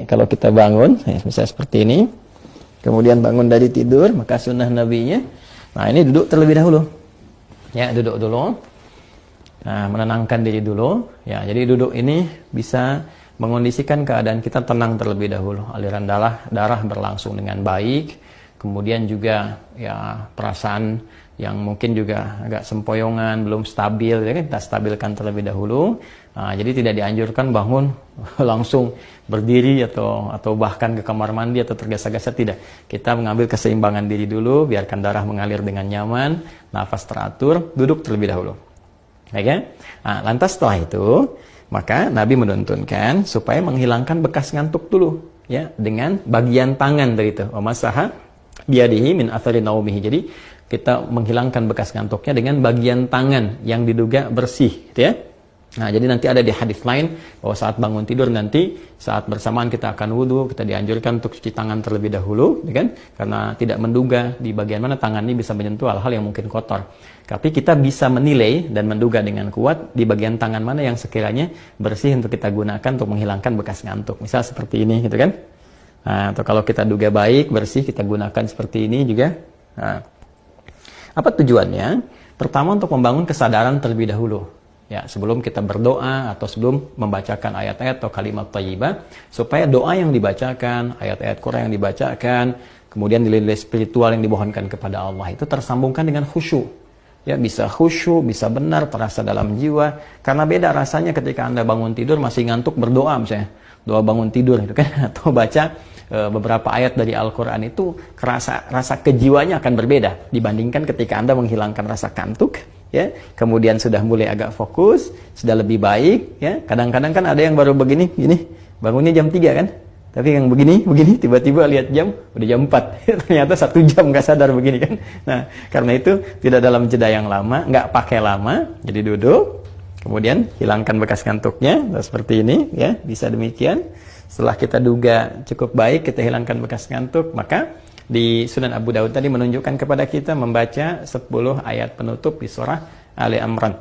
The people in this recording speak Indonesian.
kalau kita bangun, misalnya seperti ini, kemudian bangun dari tidur, maka sunnah nabinya, nah ini duduk terlebih dahulu. Ya, duduk dulu. Nah, menenangkan diri dulu. Ya, jadi duduk ini bisa mengondisikan keadaan kita tenang terlebih dahulu. Aliran darah berlangsung dengan baik. Kemudian juga ya perasaan yang mungkin juga agak sempoyongan, belum stabil, ya kan, kita stabilkan terlebih dahulu. Nah, jadi tidak dianjurkan bangun langsung berdiri atau bahkan ke kamar mandi atau tergesa-gesa, tidak. Kita mengambil keseimbangan diri dulu, biarkan darah mengalir dengan nyaman, nafas teratur, duduk terlebih dahulu. Oke? Nah, lantas setelah itu, maka Nabi menuntunkan supaya menghilangkan bekas ngantuk dulu, ya, dengan bagian tangan dari itu. Masaha biadihi min athari naumihi. Jadi kita menghilangkan bekas ngantuknya dengan bagian tangan yang diduga bersih, gitu ya. Nah, jadi nanti ada di hadis lain bahwa saat bangun tidur nanti saat bersamaan kita akan wudhu, kita dianjurkan untuk cuci tangan terlebih dahulu, ya kan? Karena tidak menduga di bagian mana tangan ini bisa menyentuh hal-hal yang mungkin kotor. Tapi kita bisa menilai dan menduga dengan kuat di bagian tangan mana yang sekiranya bersih untuk kita gunakan untuk menghilangkan bekas ngantuk. Misal seperti ini, gitu kan? Nah, atau kalau kita duga baik, bersih, kita gunakan seperti ini juga. Nah, apa tujuannya? Pertama, untuk membangun kesadaran terlebih dahulu. Ya, sebelum kita berdoa atau sebelum membacakan ayat-ayat atau kalimat thayyibah, supaya doa yang dibacakan, ayat-ayat Quran yang dibacakan, kemudian nilai-nilai spiritual yang dimohonkan kepada Allah itu tersambungkan dengan khusyuk. Ya, bisa khusyuk, bisa benar, terasa dalam jiwa. Karena beda rasanya ketika Anda bangun tidur masih ngantuk berdoa misalnya. Doa bangun tidur gitu kan, atau baca beberapa ayat dari Al-Quran, itu rasa kejiwanya akan berbeda dibandingkan ketika Anda menghilangkan rasa kantuk, ya, kemudian sudah mulai agak fokus, sudah lebih baik, ya. Kadang-kadang kan ada yang baru begini, bangunnya jam 3 kan, tapi yang begini, tiba-tiba lihat jam, udah jam 4, ternyata 1 jam nggak sadar begini kan. Nah, karena itu tidak dalam jeda yang lama, nggak pakai lama, jadi duduk, kemudian hilangkan bekas ngantuknya, seperti ini, ya, bisa demikian. Setelah kita duga cukup baik, kita hilangkan bekas ngantuk, maka di Sunan Abu Dawud tadi menunjukkan kepada kita membaca 10 ayat penutup di surah Ali Imran.